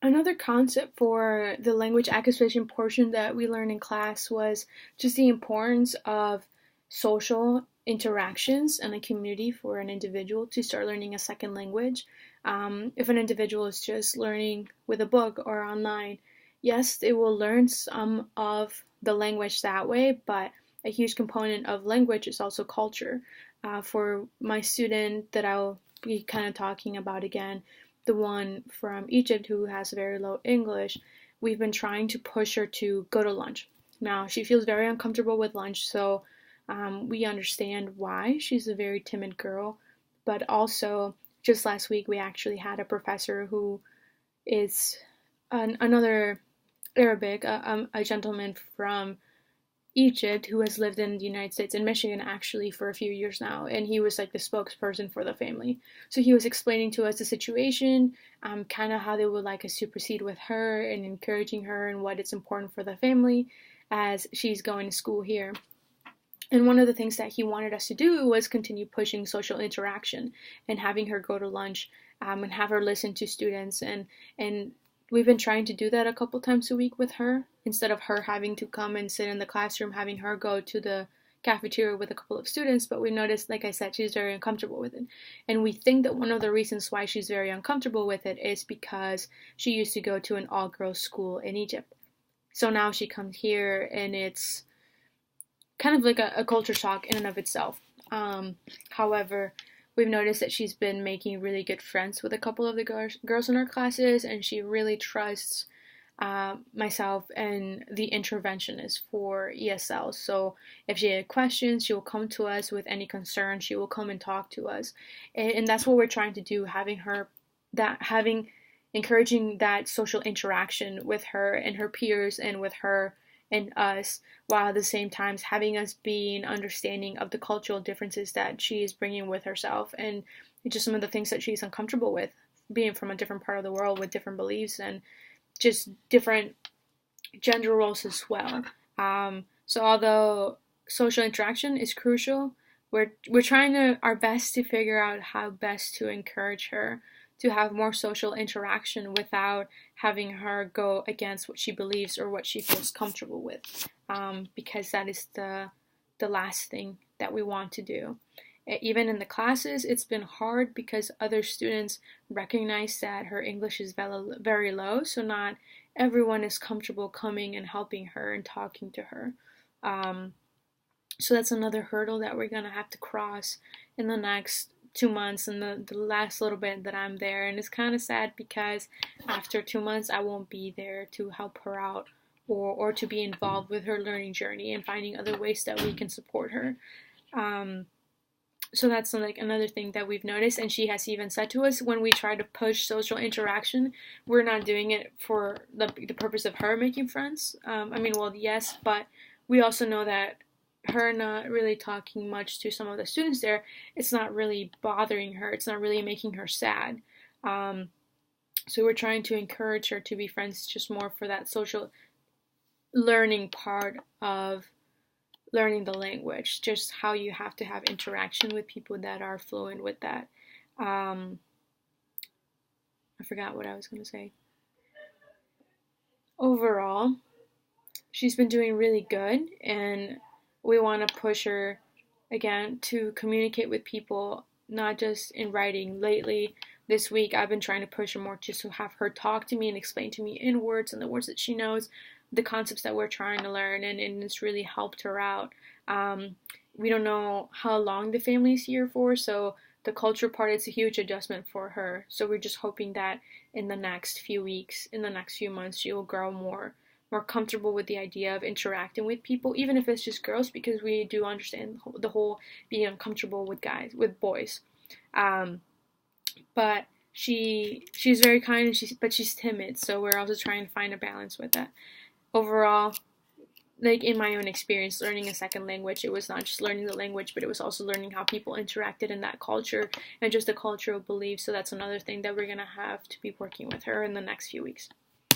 Another concept for the language acquisition portion that we learned in class was just the importance of social interactions and a community for an individual to start learning a second language. If an individual is just learning with a book or online, yes, they will learn some of the language that way, but a huge component of language is also culture. For my student that I'll be kind of talking about again, the one from Egypt who has very low English, we've been trying to push her to go to lunch. Now, she feels very uncomfortable with lunch, so we understand why. She's a very timid girl, but also, just last week, we actually had a professor who is another Arabic, a gentleman from Egypt who has lived in the United States in Michigan actually for a few years now, and he was like the spokesperson for the family. So he was explaining to us the situation, kind of how they would like us to proceed with her and encouraging her and what it's important for the family as she's going to school here. And one of the things that he wanted us to do was continue pushing social interaction and having her go to lunch and have her listen to students and we've been trying to do that a couple times a week with her instead of her having to come and sit in the classroom, having her go to the cafeteria with a couple of students. But we noticed, like I said, she's very uncomfortable with it. And we think that one of the reasons why she's very uncomfortable with it is because she used to go to an all-girls school in Egypt. So now she comes here and it's kind of like a culture shock in and of itself. However, we've noticed that she's been making really good friends with a couple of the girls in our classes, and she really trusts myself and the interventionist for ESL. So if she had questions, she will come to us with any concern. She will come and talk to us, and that's what we're trying to do. Having encouraging that social interaction with her and her peers and with her and us, while at the same time having us being understanding of the cultural differences that she is bringing with herself and just some of the things that she's uncomfortable with, being from a different part of the world with different beliefs and just different gender roles as well. So although social interaction is crucial, we're trying our best to figure out how best to encourage her to have more social interaction without having her go against what she believes or what she feels comfortable with, because that is the last thing that we want to do. Even in the classes, it's been hard because other students recognize that her English is very low, so not everyone is comfortable coming and helping her and talking to her. So that's another hurdle that we're going to have to cross in the next 2 months and the last little bit that I'm there. And it's kind of sad because after 2 months, I won't be there to help her out or to be involved with her learning journey and finding other ways that we can support her. So that's like another thing that we've noticed, and she has even said to us when we try to push social interaction, we're not doing it for the purpose of her making friends. Well, yes, but we also know that her not really talking much to some of the students there, it's not really bothering her. It's not really making her sad. So we're trying to encourage her to be friends just more for that social learning part of learning the language, just how you have to have interaction with people that are fluent with that. I forgot what I was going to say. Overall, she's been doing really good, and we want to push her again to communicate with people, not just in writing. Lately, this week, I've been trying to push her more just to have her talk to me and explain to me in words and the words that she knows, the concepts that we're trying to learn, and it's really helped her out. We don't know how long the family's here for, so the culture part is a huge adjustment for her. So we're just hoping that in the next few weeks, in the next few months, she will grow more comfortable with the idea of interacting with people, even if it's just girls, because we do understand the whole being uncomfortable with boys. But she's very kind, and but she's timid, so we're also trying to find a balance with that. Overall, like in my own experience learning a second language, it was not just learning the language, but it was also learning how people interacted in that culture and just the cultural beliefs. So that's another thing that we're going to have to be working with her in the next few weeks.